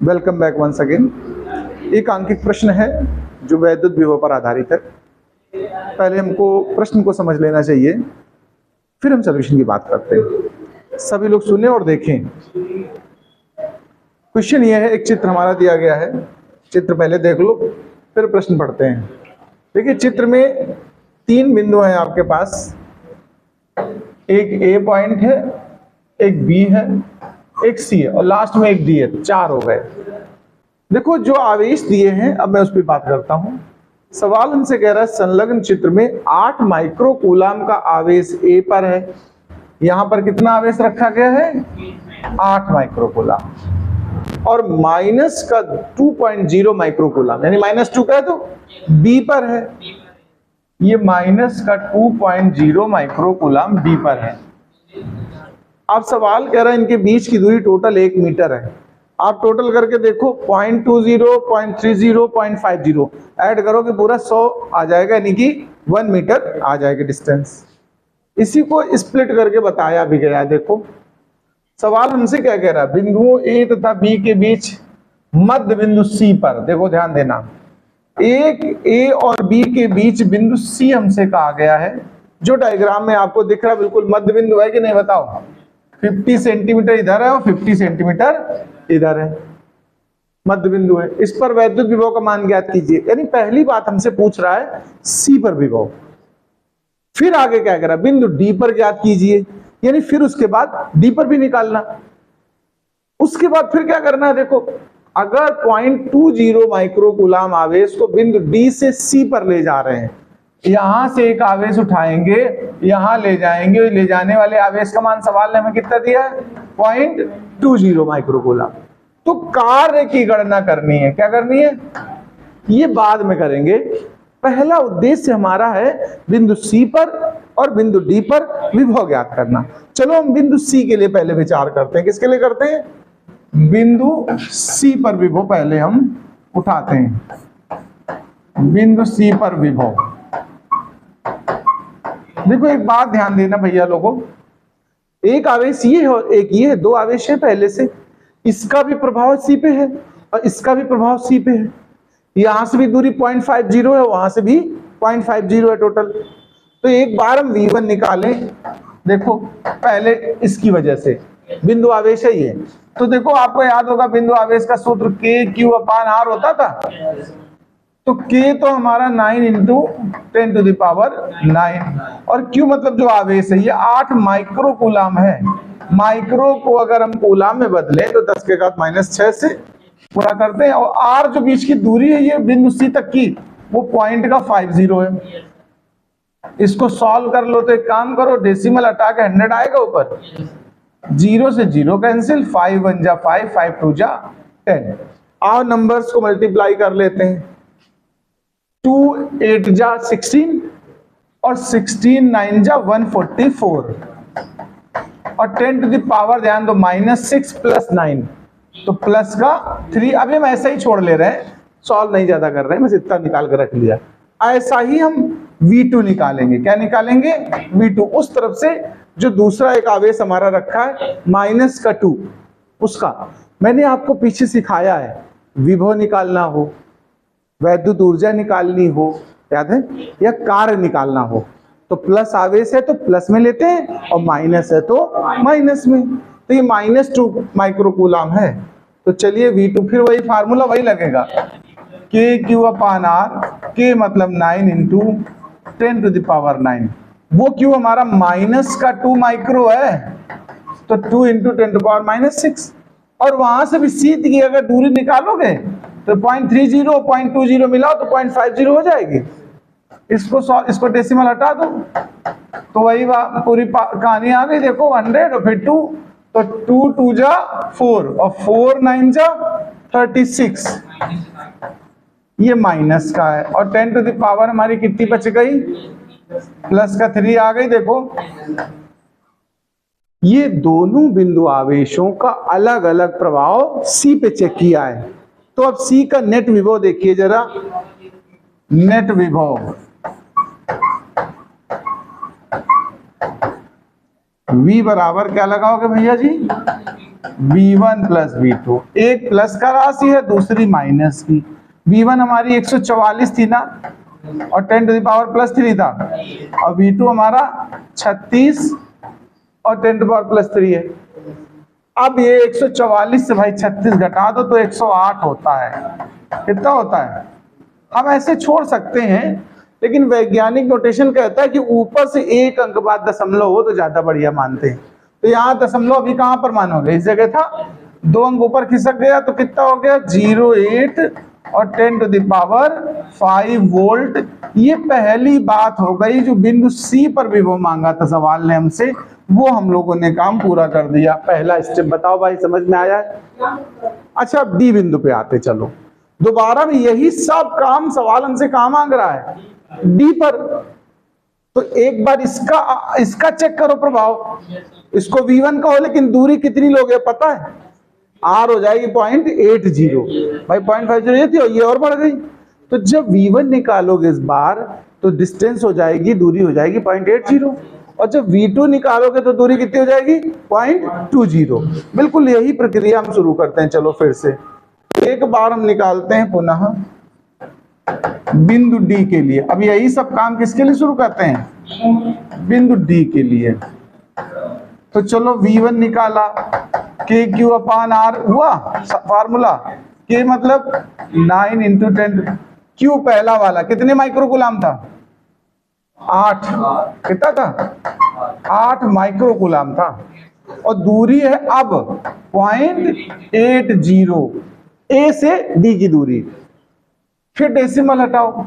Welcome back once again. एक आंकिक प्रश्न है जो वैद्युत विभव पर आधारित है। पहले हमको प्रश्न को समझ लेना चाहिए, फिर हम सॉल्यूशन की बात करते हैं। सभी लोग सुने और देखें। क्वेश्चन यह है, एक चित्र हमारा दिया गया है। चित्र पहले देख लो, फिर प्रश्न पढ़ते हैं। देखिए, चित्र में 3 बिंदु हैं आपके पास। एक ए पॉइंट है, एक बी है, एक सी है और लास्ट में एक डी है। 4 हो गए। देखो जो आवेश दिए हैं, अब मैं उस पर बात करता हूं। सवाल हमसे कह रहा है संलग्न चित्र में 8 माइक्रो कूलाम का आवेश ए पर है। यहां पर कितना आवेश रखा गया है? 8 माइक्रो कूलाम। और माइनस का 2.0 माइक्रो कूलाम, यानी -2 का है तो बी पर है। ये माइनस का 2.0 माइक्रो कूलाम बी पर है। आप सवाल कह रहे हैं इनके बीच की दूरी टोटल 1 मीटर है। आप टोटल करके देखो, 0.20, 0.30, 0.50 ऐड करोगे पूरा 100 आ जाएगा, यानी कि 1 मीटर आ जाएगा डिस्टेंस। इसी को स्प्लिट करके बताया भी गया। देखो सवाल हमसे क्या कह रहा है, बिंदुओं ए तथा बी के बीच मध्य बिंदु सी पर, देखो ध्यान देना, एक ए और बी के बीच बिंदु सी हमसे कहा गया है, जो डायग्राम में आपको दिख रहा है बिल्कुल मध्य बिंदु है कि नहीं बताओ। 50 सेंटीमीटर इधर है और 50 सेंटीमीटर इधर है, मध्य बिंदु है। इस पर वैद्युत विभव का मान ज्ञात कीजिए। यानी पहली बात हमसे पूछ रहा है सी पर विभव। फिर आगे क्या करा, बिंदु डी पर ज्ञात कीजिए, यानी फिर उसके बाद डी पर भी निकालना। उसके बाद फिर क्या करना है, देखो अगर 0.20 माइक्रो कूलाम आवेश को बिंदु डी से सी पर ले जा रहे हैं, यहां से एक आवेश उठाएंगे, यहां ले जाएंगे, ले जाने वाले आवेश का मान सवाल ने हमें कितना दिया है? 0.20 माइक्रो कूलाम। तो कार्य की गणना करनी है। क्या करनी है? ये बाद में करेंगे। पहला उद्देश्य हमारा है बिंदु सी पर और बिंदु डी पर विभव ज्ञात करना। चलो हम बिंदु सी के लिए पहले विचार करते हैं। किसके लिए करते हैं? बिंदु सी पर विभव पहले हम उठाते हैं। बिंदु सी पर विभव। देखो एक बात ध्यान देना भैया लोगों, एक आवेश ये है और एक ये है, 2 आवेश है पहले से। इसका भी प्रभाव सी पे है और इसका भी प्रभाव सी पे है। यहां से भी दूरी 0.50 है, वहां से भी 0.50 है टोटल। तो एक बार हम V1 निकालें। देखो पहले इसकी वजह से बिंदु आवेश है ये, तो देखो आपको याद होगा बिंदु आवेश का सूत्र KQ/R होता था। तो K तो हमारा 9 × 10⁹ और Q मतलब जो आवेश है ये 8 माइक्रो कूलाम है। माइक्रो को अगर हम कूलाम में बदले तो 10⁻⁻6 से पूरा करते हैं। और R जो बीच की दूरी है ये बिंदु C तक की, वो 0.50 है। इसको सॉल्व कर लो तो एक काम करो, डेसिमल हटा के 100 आएगा ऊपर, 0 से 0 कैंसिल, 5 1 जा 5, 5 2 जा 10। आओ नंबर्स को मल्टीप्लाई कर लेते हैं। 2 8 जा 16 और 16 9 जा 144 और 10 टू द पावर ध्यान दो -6 + 9 तो प्लस का 3। अभी हम ऐसा ही छोड़ ले रहे हैं, सॉल्व नहीं ज्यादा कर रहे हैं, बस इतना निकाल कर रख लिया। ऐसा ही हम V2 निकालेंगे। क्या निकालेंगे? V2। उस तरफ से जो दूसरा एक आवेश हमारा रखा है -2, उसका मैंने आपको पीछे सिखाया है। विभव निकालना हो, वैद्युत ऊर्जा निकालनी हो, याद है, या कार्य निकालना हो, तो प्लस आवेश है तो प्लस में लेते हैं और माइनस है तो माइनस में। तो ये -2 माइक्रो कूलाम है। तो चलिए V2, फिर वही फार्मूला वही लगेगा, KQ/R। K मतलब 9 × 10⁹ वो Q हमारा -2 माइक्रो है, तो 2 × 10⁻⁻6। और वहां से भी C की अगर दूरी निकालोगे तो 0.30 0.20 मिलाओ तो 0.50 हो जाएगी। इसको डेसिमल हटा दो तो वही पूरी कहानी आ गई। देखो 100 और फिर 2, तो 2 2 जा 4 और 4 9 जा 36। ये माइनस का है और 10 टू द पावर हमारी कितनी बच गई? प्लस का 3 आ गई। देखो ये दोनों बिंदु आवेशों का अलग अलग प्रभाव सी पे चेक किया है। तो अब सी का नेट विभव देखिए जरा। नेट विभव V बराबर क्या लगाओगे भैया जी? V1 प्लस V2, एक प्लस का राशि है दूसरी माइनस की। V1 हमारी 144 थी ना, और 10 टू द पावर प्लस 3 था, और V2 हमारा 36 और 10 टू पावर प्लस 3 है। अब ये 144 से भाई 36 घटा दो तो 108 होता है। कितना होता है? हम ऐसे छोड़ सकते हैं, लेकिन वैज्ञानिक नोटेशन कहता है कि ऊपर से एक अंक बाद दशमलव हो तो ज्यादा बढ़िया मानते हैं। तो यहाँ दशमलव अभी कहाँ पर मानोगे? इस जगह था, 2 अंक ऊपर खिसक गया तो कितना हो गया? 08 और 10 टू द पावर 5 वोल्ट। ये पहली बात हो गई जो बिंदु सी पर विभव मांगा था सवाल ने हमसे, वो हम लोगों ने काम पूरा कर दिया। पहला स्टेप बताओ भाई, समझ में आया है? अच्छा, अब डी बिंदु पे आते चलो। दोबारा भी यही सब काम सवाल हमसे कहाँ मांग रहा है? डी पर। तो एक बार इसका चेक करो प्रभाव। इसको V1 कहो, लेकिन दूरी कितनी लोगे पता है? R हो जाएगी 0.80 भाई, 0.50 थी और ये और बढ़ गई। तो जब V1 निकालोगे इस बार तो डिस्टेंस हो जाएगी, दूरी हो जाएगी 0.80, और जब V2 निकालोगे तो दूरी कितनी हो जाएगी? 0.20। बिल्कुल यही प्रक्रिया हम शुरू करते हैं। चलो फिर से एक बार हम निकालते हैं पुनः बिंदु डी के लिए। अब यही सब काम किसके लिए शुरू करते हैं? बिंदु डी के लिए। तो चलो V1 निकाला, के क्यू अपान आर हुआ फार्मूला। के मतलब 9 इंटू 10, क्यू पहला वाला कितने माइक्रोकूलम था? 8। कितना था? 8 माइक्रोकूलम था। और दूरी है अब 0.80, ए से डी की दूरी। फिर डेसिमल हटाओ,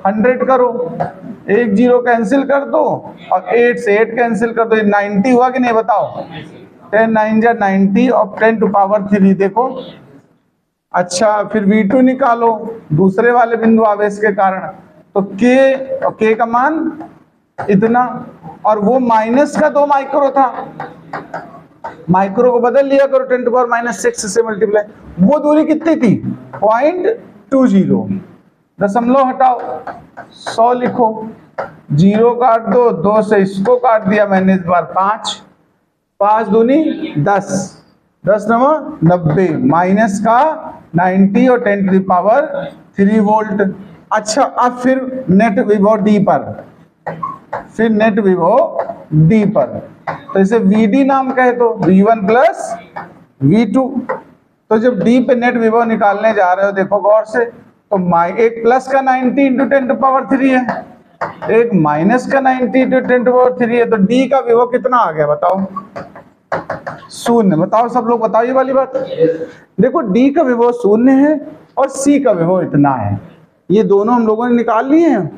100 करो, 1 0 कैंसिल कर दो और 8 से 8 कैंसिल कर दो। 90 हुआ कि नहीं बताओ? 10 9 जा 90 और 10 टू पावर 3 देखो। अच्छा, फिर V2 निकालो दूसरे वाले बिंदु आवेश के कारण। तो के का मान इतना, और वो माइनस का 2 माइक्रो था, माइक्रो को बदल लिया करो 10 टू पावर -6 से मल्टीप्लाई। वो दूरी कितनी थी? 0.20। दशमलव हटाओ, 100 लिखो, 0 काट दो, 2 से इसको काट दिया मैंने इस बार 5, 5 दूनी 10, 10 नवा 90, माइनस का 90 और 10 टू द पावर 3 वोल्ट। अच्छा, अब फिर नेट विभव डी पर, फिर नेट विभव डी पर, तो इसे VD नाम कहे तो V1 प्लस V2। तो जब डी पे नेट विभव निकालने जा रहे हो देखो गौर से, तो एक प्लस का 90 इंटू 10 टू पावर 3 है, एक माइनस का 90 इंटू 10 टू पावर 3 है। तो डी का विभव कितना आ गया बताओ? 0। बताओ सब लोग, बताओ ये वाली बात। देखो डी का विभव 0 है और सी का विभव इतना है। ये दोनों हम लोगों ने निकाल लिए हैं।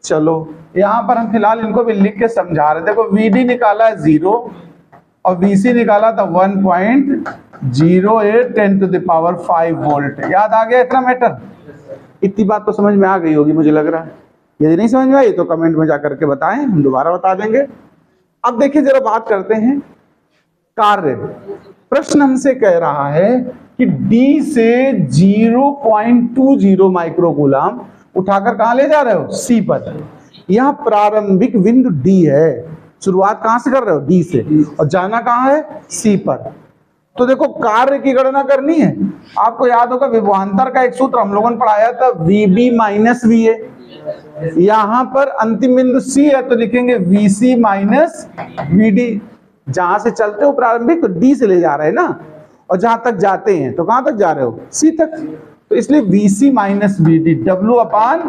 चलो यहाँ पर हम फिलहाल इनको भी लिख के समझा रहे। देखो VD निकाला है 0 और VC निकाला था 1.08 10 टू द पावर 5 वोल्ट। याद आ गया इतना मैटर? इतनी बात तो समझ में आ गई होगी मुझे लग रहा है। यदि नहीं समझ में आई तो कमेंट में जाकर के बताएं, हम दोबारा बता देंगे। अब देखिए जरा बात करते हैं कार्य। प्रश्न हमसे कह रहा है कि D से 0.20 माइक्रोकूलम उठाकर कहां ले जा रहे हो? C पर। यह प्रारंभिक बिंदु D है। शुरुआत कहां से कर रहे हो? D से, और जाना कहां है? C पर। तो देखो कार्य की गणना करनी है। आपको याद होगा विभवांतर का एक सूत्र हम लोगों ने पढ़ाया था, VB माइनस VA। यहां पर अंतिम बिंदु C है तो लिखेंगे VC माइनस VD। जहां से चलते हो प्रारंभिक तो D से ले जा रहे हैं ना, और जहां तक जाते हैं तो कहां तक जा रहे हो? C तक। तो इसलिए VC माइनस VD, W अपान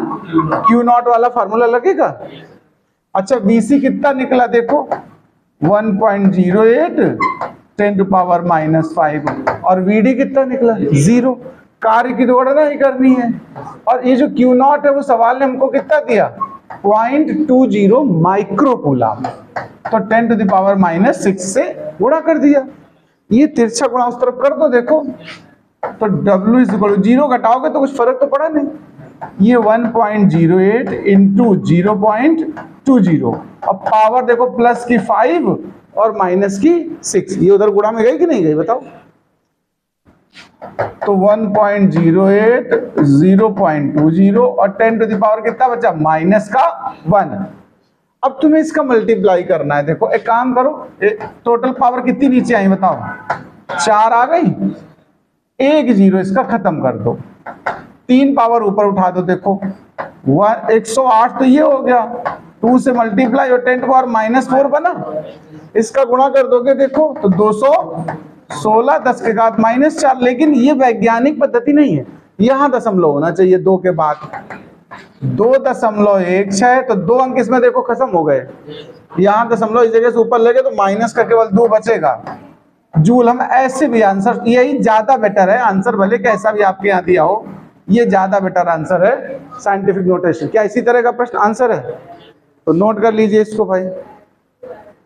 Q0 वाला फार्मूला लगेगा। अच्छा, VC कितना निकला देखो? 1.08 10 टू पावर -5, और VD कितना निकला? 0। कार्य की गणना ही करनी है। और ये जो Q0 है वो सवाल ने हमको कितना दिया? 0.20 माइक्रोकूलम। तो 10 टू द पावर -6 से गुणा कर दिया। ये तिरछा गुणा उस तरफ कर दो देखो, तो W इज इक्वल टू 0 घटाओगे तो कुछ फर्क तो पड़ा नहीं। ये 1.08 इंटू 0.20, और पावर देखो प्लस की 5 और माइनस की 6, ये उधर गुणा में गई कि नहीं गई बताओ? तो 1.08 0.20 और 10 टू द पावर कितना बचा? -1। अब तुम्हें इसका मल्टीप्लाई करना है। देखो एक काम करो, टोटल पावर कितनी नीचे आई बताओ, 4 आ गई, 1 0 इसका खत्म कर दो, 3 पावर ऊपर उठा दो। देखो 108 तो ये हो गया, 2 से मल्टीप्लाई और 10 पावर -4 बना, इसका गुणा कर दोगे देखो तो 216, 10 के घात -4। लेकिन ये वैज्ञानिक पद्धति नहीं है, यहां दशमलव होना चाहिए 2 के बाद, 2.16 तो 2 अंक इसमें देखो खत्म हो गए, यहां दशमलव इस जगह से ऊपर लगे तो माइनस का केवल 2 बचेगा जूल। हम ऐसे भी आंसर, यही ज्यादा बेटर है आंसर, भले कैसा भी आपके यहाँ दिया हो, ये ज्यादा बेटर आंसर है साइंटिफिक नोटेशन। क्या इसी तरह का प्रश्न आंसर है? तो नोट कर लीजिए इसको भाई।